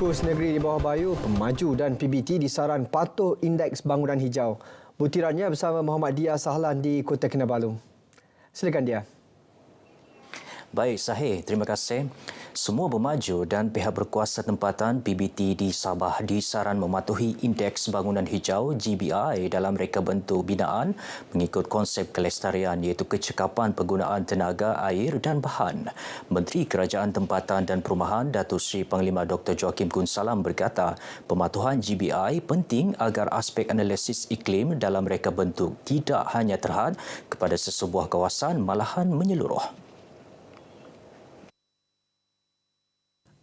Fokus negeri di bawah bayu, pemaju dan PBT disaran patuh Indeks Bangunan Hijau. Butirannya bersama Muhammad Dia Sahlan di Kota Kinabalu. Silakan Dia. Baik, Sahih. Terima kasih. Semua pemaju dan pihak berkuasa tempatan PBT di Sabah disaran mematuhi Indeks Bangunan Hijau GBI dalam reka bentuk binaan mengikut konsep kelestarian iaitu kecekapan penggunaan tenaga, air dan bahan. Menteri Kerajaan Tempatan dan Perumahan Datuk Seri Panglima Dr. Joaquim Gunsalam berkata, pematuhan GBI penting agar aspek analisis iklim dalam reka bentuk tidak hanya terhad kepada sesebuah kawasan malahan menyeluruh.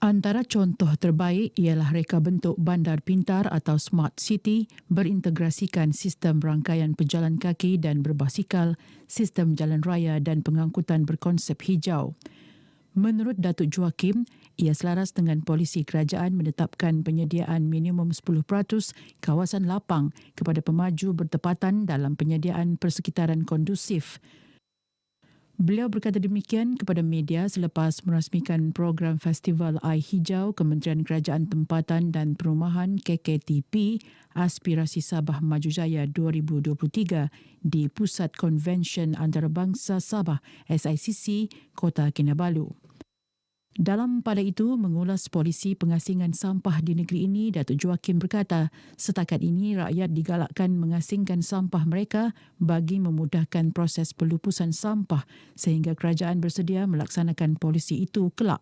Antara contoh terbaik ialah reka bentuk bandar pintar atau Smart City berintegrasikan sistem rangkaian pejalan kaki dan berbasikal, sistem jalan raya dan pengangkutan berkonsep hijau. Menurut Datuk Joaquim, ia selaras dengan polisi kerajaan menetapkan penyediaan minimum 10% kawasan lapang kepada pemaju bertepatan dalam penyediaan persekitaran kondusif. Beliau berkata demikian kepada media selepas merasmikan program Festival Air Hijau Kementerian Kerajaan Tempatan dan Perumahan KKTP Aspirasi Sabah Maju Jaya 2023 di Pusat Konvensyen Antarabangsa Sabah SICC, Kota Kinabalu. Dalam pada itu, mengulas polisi pengasingan sampah di negeri ini, Datuk Joaquim berkata, setakat ini rakyat digalakkan mengasingkan sampah mereka bagi memudahkan proses pelupusan sampah sehingga kerajaan bersedia melaksanakan polisi itu kelak.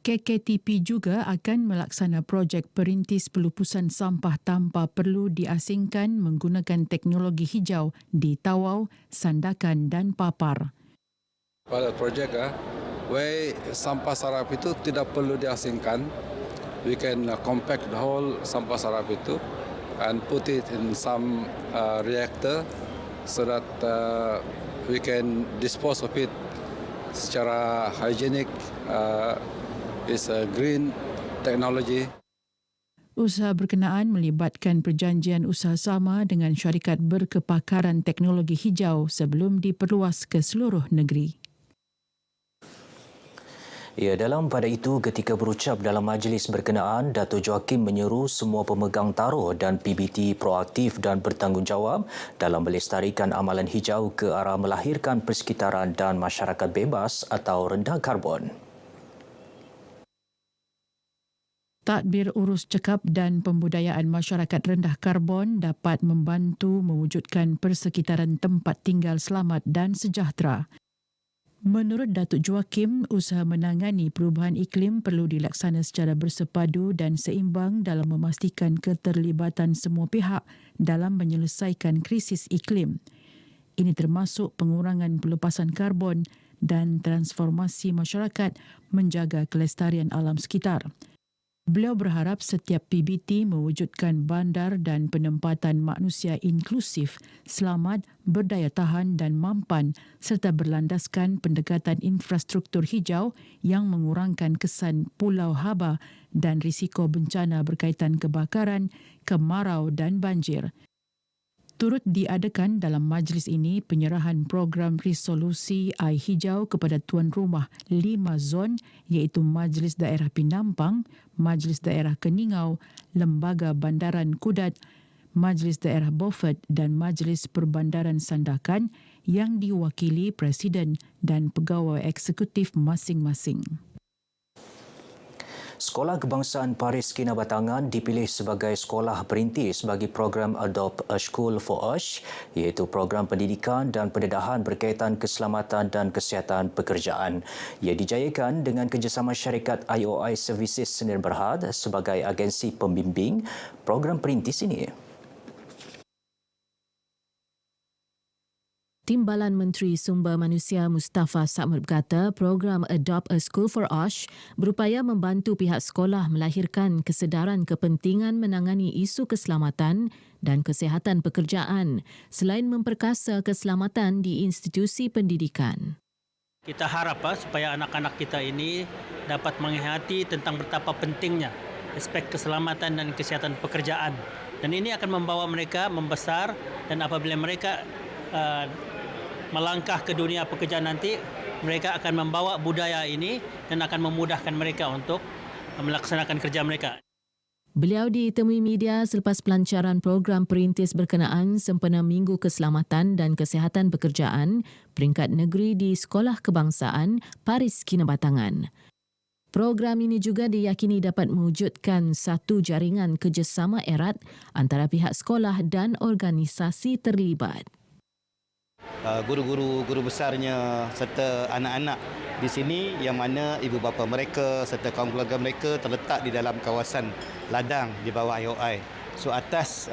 KKTP juga akan melaksana projek perintis pelupusan sampah tanpa perlu diasingkan menggunakan teknologi hijau di Tawau, Sandakan dan Papar. Pada projek sampah sarap itu tidak perlu diasingkan. We can compact the whole sampah sarap itu and put it in some reactor so that we can dispose of it secara hygienic. It's a green technology. Usaha berkenaan melibatkan perjanjian usaha sama dengan syarikat berkepakaran teknologi hijau sebelum diperluas ke seluruh negeri. Ya, dalam pada itu, ketika berucap dalam majlis berkenaan, Datuk Joaquim menyeru semua pemegang taruh dan PBT proaktif dan bertanggungjawab dalam melestarikan amalan hijau ke arah melahirkan persekitaran dan masyarakat bebas atau rendah karbon. Tadbir urus cekap dan pembudayaan masyarakat rendah karbon dapat membantu mewujudkan persekitaran tempat tinggal selamat dan sejahtera. Menurut Datuk Joaquim, usaha menangani perubahan iklim perlu dilaksana secara bersepadu dan seimbang dalam memastikan keterlibatan semua pihak dalam menyelesaikan krisis iklim. Ini termasuk pengurangan pelepasan karbon dan transformasi masyarakat menjaga kelestarian alam sekitar. Beliau berharap setiap PBT mewujudkan bandar dan penempatan manusia inklusif, selamat, berdaya tahan dan mampan serta berlandaskan pendekatan infrastruktur hijau yang mengurangkan kesan pulau haba dan risiko bencana berkaitan kebakaran, kemarau dan banjir. Turut diadakan dalam majlis ini penyerahan program resolusi air hijau kepada tuan rumah 5 zon iaitu Majlis Daerah Pinampang, Majlis Daerah Keningau, Lembaga Bandaran Kudat, Majlis Daerah Beaufort dan Majlis Perbandaran Sandakan yang diwakili Presiden dan pegawai eksekutif masing-masing. Sekolah Kebangsaan Paris Kinabatangan dipilih sebagai sekolah perintis bagi program Adopt a School for Us iaitu program pendidikan dan pendedahan berkaitan keselamatan dan kesihatan pekerjaan. Ia dijayakan dengan kerjasama syarikat IOI Services Sdn Bhd sebagai agensi pembimbing program perintis ini. Timbalan Menteri Sumber Manusia Mustafa Sakmur berkata program Adopt a School for Osh berupaya membantu pihak sekolah melahirkan kesedaran kepentingan menangani isu keselamatan dan kesihatan pekerjaan selain memperkasa keselamatan di institusi pendidikan. Kita harap supaya anak-anak kita ini dapat menghayati tentang betapa pentingnya aspek keselamatan dan kesihatan pekerjaan. Dan ini akan membawa mereka membesar dan apabila mereka melangkah ke dunia pekerjaan nanti, mereka akan membawa budaya ini dan akan memudahkan mereka untuk melaksanakan kerja mereka. Beliau ditemui media selepas pelancaran program perintis berkenaan sempena Minggu Keselamatan dan Kesihatan Pekerjaan peringkat negeri di Sekolah Kebangsaan Paris Kinabatangan. Program ini juga diyakini dapat mewujudkan satu jaringan kerjasama erat antara pihak sekolah dan organisasi terlibat. Guru besarnya serta anak-anak di sini yang mana ibu bapa mereka serta kaum keluarga mereka terletak di dalam kawasan ladang di bawah IOI. So atas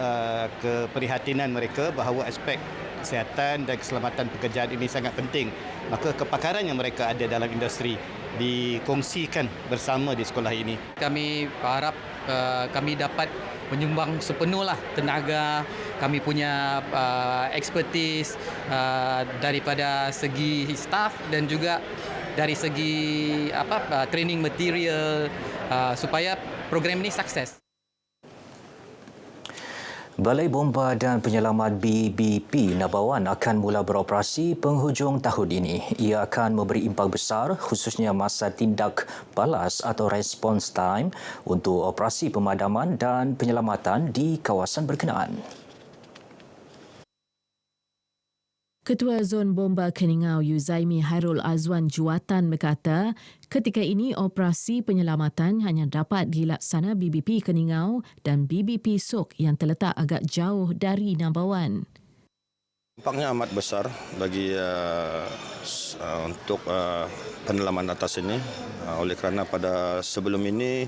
keprihatinan mereka bahawa aspek kesihatan dan keselamatan pekerjaan ini sangat penting, maka kepakaran yang mereka ada dalam industri dikongsikan bersama di sekolah ini. Kami berharap kami dapat menyumbang sepenuhlah tenaga, kami punya expertise daripada segi staff dan juga dari segi training material supaya program ini sukses. Balai Bomba dan Penyelamat BBP Nabawan akan mula beroperasi penghujung tahun ini. Ia akan memberi impak besar khususnya masa tindak balas atau response time untuk operasi pemadaman dan penyelamatan di kawasan berkenaan. Ketua Zon Bomba Keningau Yuzaimi Hairul Azwan Juwatan berkata, ketika ini operasi penyelamatan hanya dapat dilaksana BBP Keningau dan BBP Sok yang terletak agak jauh dari Nabawan. Impaknya amat besar bagi untuk pendalaman atas ini oleh kerana pada sebelum ini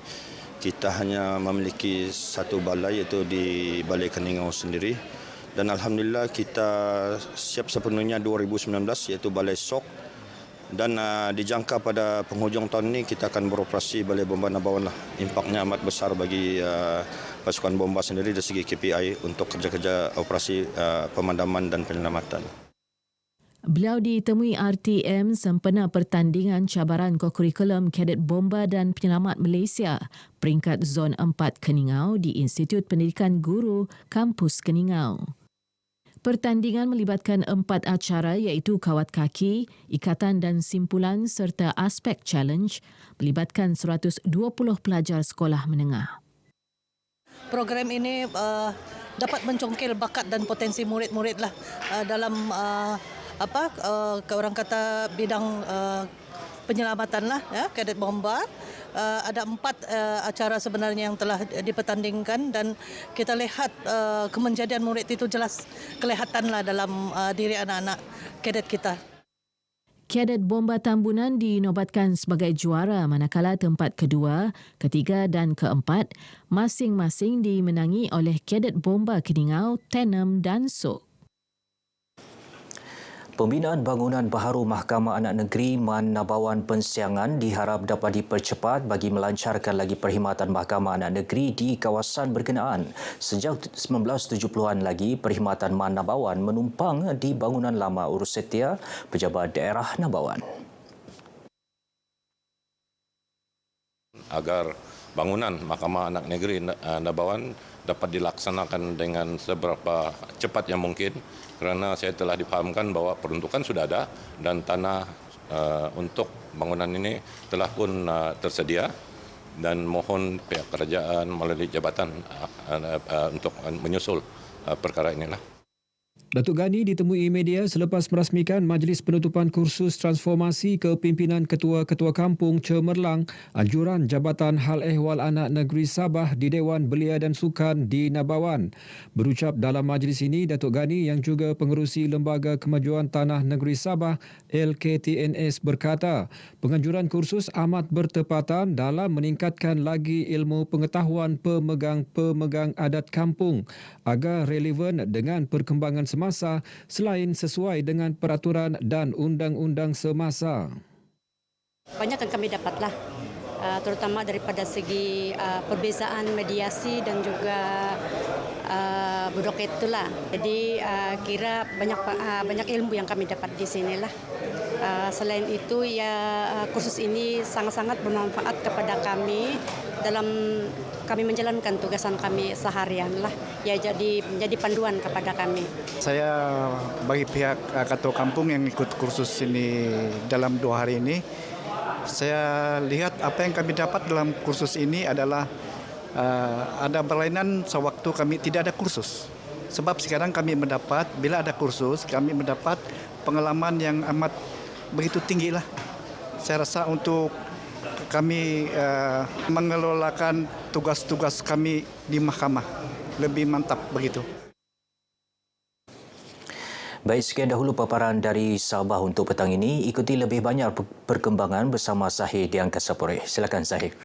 kita hanya memiliki satu balai iaitu di Balai Keningau sendiri. Dan Alhamdulillah kita siap sepenuhnya 2019 iaitu Balai Sok. Dan dijangka pada penghujung tahun ini kita akan beroperasi Balai Bomba Nabawan. Impaknya amat besar bagi pasukan bomba sendiri dari segi KPI untuk kerja-kerja operasi pemadaman dan penyelamatan. Beliau ditemui RTM sempena pertandingan cabaran kokurikulum Kadet Bomba dan Penyelamat Malaysia peringkat Zon 4 Keningau di Institut Pendidikan Guru Kampus Keningau. Pertandingan melibatkan 4 acara iaitu kawat kaki, ikatan dan simpulan serta aspek challenge melibatkan 120 pelajar sekolah menengah. Program ini dapat mencongkel bakat dan potensi murid-murid lah dalam orang kata bidang penyelamatan lah ya, Kadet Bomba. Ada 4 acara sebenarnya yang telah dipertandingkan dan kita lihat kemenjadian murid itu jelas kelihatanlah dalam diri anak-anak kadet kita. Kadet Bomba Tambunan dinobatkan sebagai juara manakala tempat kedua, ketiga dan keempat masing-masing dimenangi oleh Kadet Bomba Keningau, Tenem dan Sok. Pembinaan bangunan baharu Mahkamah Anak Negeri Man Nabawan Pensiangan diharap dapat dipercepat bagi melancarkan lagi perkhidmatan Mahkamah Anak Negeri di kawasan berkenaan. Sejak 1970-an lagi, perkhidmatan Man Nabawan menumpang di bangunan lama Urus Setia Pejabat Daerah Nabawan. Agar bangunan Mahkamah Anak Negeri Nabawan dapat dilaksanakan dengan seberapa cepat yang mungkin, kerana saya telah difahamkan bahawa peruntukan sudah ada dan tanah untuk bangunan ini telah pun tersedia, dan mohon pihak kerajaan melalui jabatan untuk menyusul perkara inilah. Datuk Gani ditemui media selepas merasmikan Majlis Penutupan Kursus Transformasi Kepimpinan Ketua-Ketua Kampung Cemerlang Anjuran Jabatan Hal Ehwal Anak Negeri Sabah di Dewan Belia dan Sukan di Nabawan. Berucap dalam majlis ini, Datuk Gani yang juga pengerusi Lembaga Kemajuan Tanah Negeri Sabah LKTNS berkata, penganjuran kursus amat bertepatan dalam meningkatkan lagi ilmu pengetahuan pemegang-pemegang adat kampung agar relevan dengan perkembangan semasa selain sesuai dengan peraturan dan undang-undang semasa. Banyak yang kami dapatlah, terutama daripada segi perbezaan mediasi dan juga buroket itulah. Jadi kira banyak ilmu yang kami dapat di sinilah. Selain itu kursus ini sangat-sangat bermanfaat kepada kami dalam kami menjalankan tugasan kami seharian lah. Jadi menjadi panduan kepada kami. Saya bagi pihak ketua kampung yang ikut kursus ini dalam 2 hari ini, Saya lihat apa yang kami dapat dalam kursus ini adalah ada berlainan sewaktu kami tidak ada kursus. Sebab sekarang kami mendapat, bila ada kursus, kami mendapat pengalaman yang amat begitu tinggi lah. Saya rasa untuk kami mengelolakan tugas-tugas kami di mahkamah lebih mantap begitu. Baik, sekian dahulu paparan dari Sabah untuk petang ini. Ikuti lebih banyak perkembangan bersama Zahir di Angkasa Putih. Silakan Zahir.